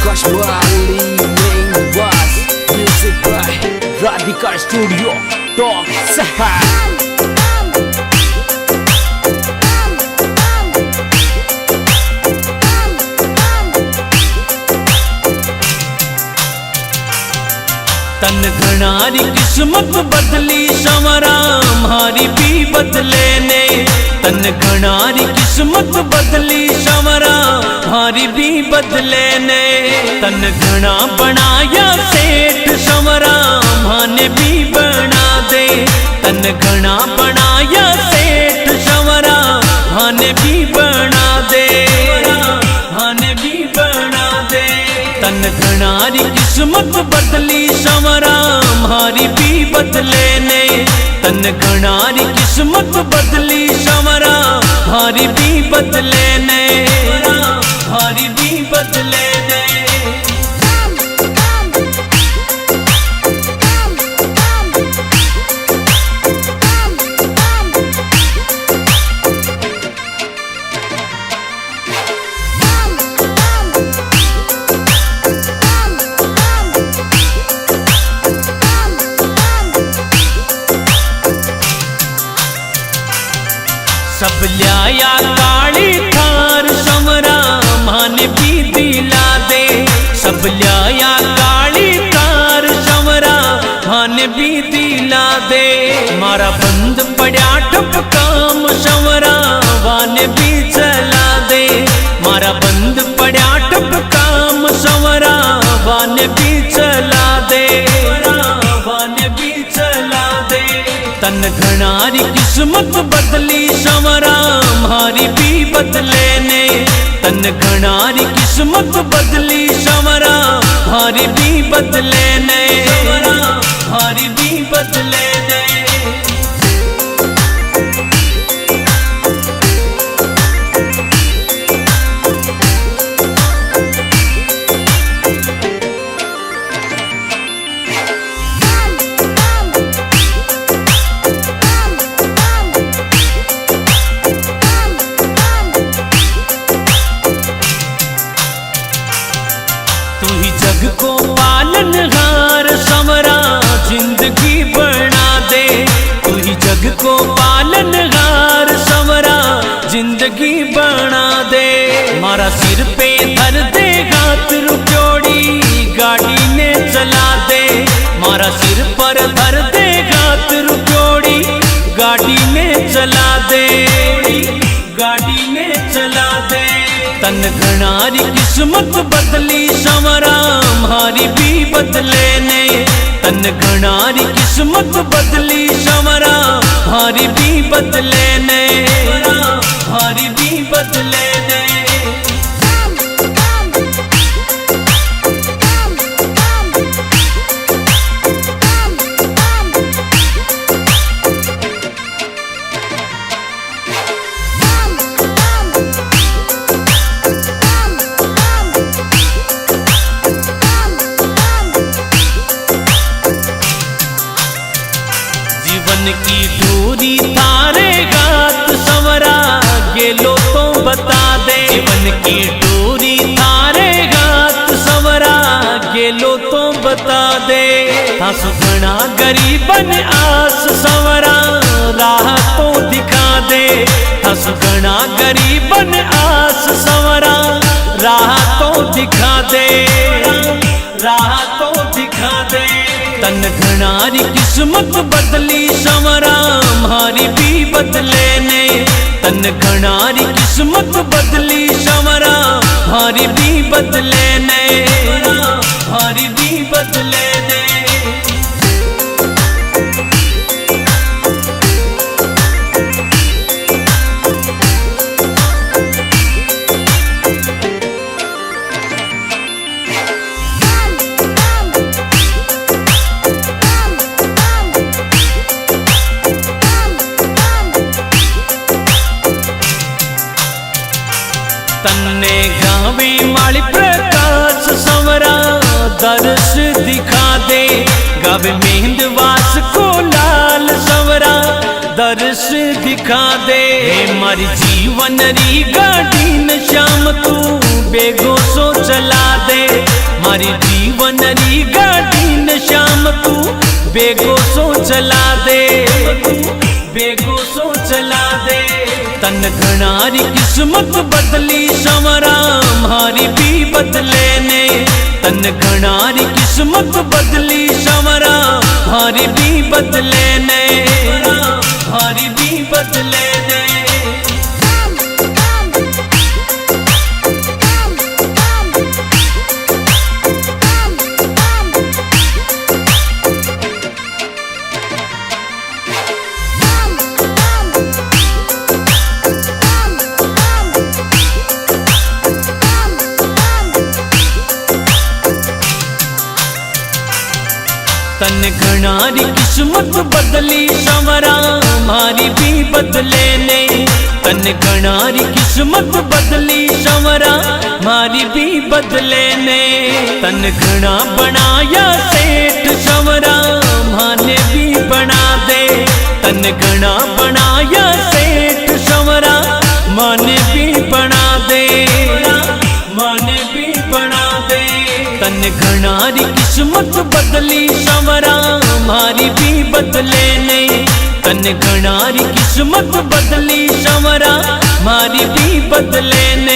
Kashmali main was music by Radhika Studio Talk Sahar. तन घनारी किस्मत बदली संवरा हमारी भी बदले ने। तन घनारी किस्मत बदली संवरा हमारी भी बदले ने। तन घना बनाया सेठ संवरा माने भी बना दे। तन घना बनाया सेठ संवरा माने भी बना दे। माने भी बना दे। तन घनारी किस्मत बदली संवरा हमारी भी बदले ने। तन घनारी किस्मत बदली संवरा हमारी भी बदले ने। हमारी भी बदले ने। सब लिया काली थार संवरा माने भी दिला दे। सब लिया काली थार संवरा माने भी दिला दे। मारा बंद पड़ा ठप काम संवरा वाने भी चला दे। मारा बंद पड़ा ठप काम संवरा वाने भी चला दे। वाने भी चला दे। तन घनारी किस्मत बदली संवरा हमारी भी बदले ने। तन घनारी किस्मत बदली संवरा हमारी भी बदले ने। हमारी भी बदले ने। जग को पालनहार संवरा जिंदगी बना दे। तू ही जग को पालनहार संवरा जिंदगी बना दे। मारा सिर पे धर दे हाथ रुपयोड़ी गाड़ी ने चला दे। मारा सिर पर धर दे हाथ रुपयोड़ी गाड़ी ने चला दे। गाड़ी ने चला दे। तन घनारी किस्मत बदली संवरा हमारी भी बदले ने। तन घनारी किस्मत बदली संवरा हमारी भी बदले ने। हमारी भी बदले ने। जीवन की दूरी तारे गात संवरा गेलो तो बता दे। जीवन की दूरी तारे गात संवरा गेलो तो बता दे। थासु घना गरीबन आस संवरा राह तो दिखा दे। थासु घना गरीबन आस संवरा राह तो दिखा दे। राह तो दिखा दे। तन घनारी किस्मत बदली संवरा हमारी भी बदले ने। तन घनारी किस्मत बदली संवरा हमारी भी बदले ने। हमारी भी बदले ने। तन्ने गावे माली प्रकाश संवरा दर्श दिखा दे। गावे मेहंदवास को लाल संवरा दर्श दिखा दे। मारी जीवन री गाड़ी न श्याम तू बेगो सो चला दे। मारी जीवन री गाड़ी न श्याम तू बेगो सो चला दे, बेगो सो चला दे। तन घणारी किस्मत बदली संवरा मारी भी बदले ने, तन घणारी किस्मत बदली संवरा मारी भी बदले ने, मारी भी बदले ने। तन घणारी किस्मत बदली संवरा मारी भी बदले ने, तन घणारी किस्मत बदली संवरा मारी भी बदले ने। तन घना बनाया सेठ संवरा माने भी बना दे, तन घना बनाया सेठ संवरा माने भी बना दे, माने भी बना दे। तन घणारी किस्मत बदली संवरा मारी भी बदले ने, तन घणारी किस्मत बदली संवरा मारी भी बदले ने।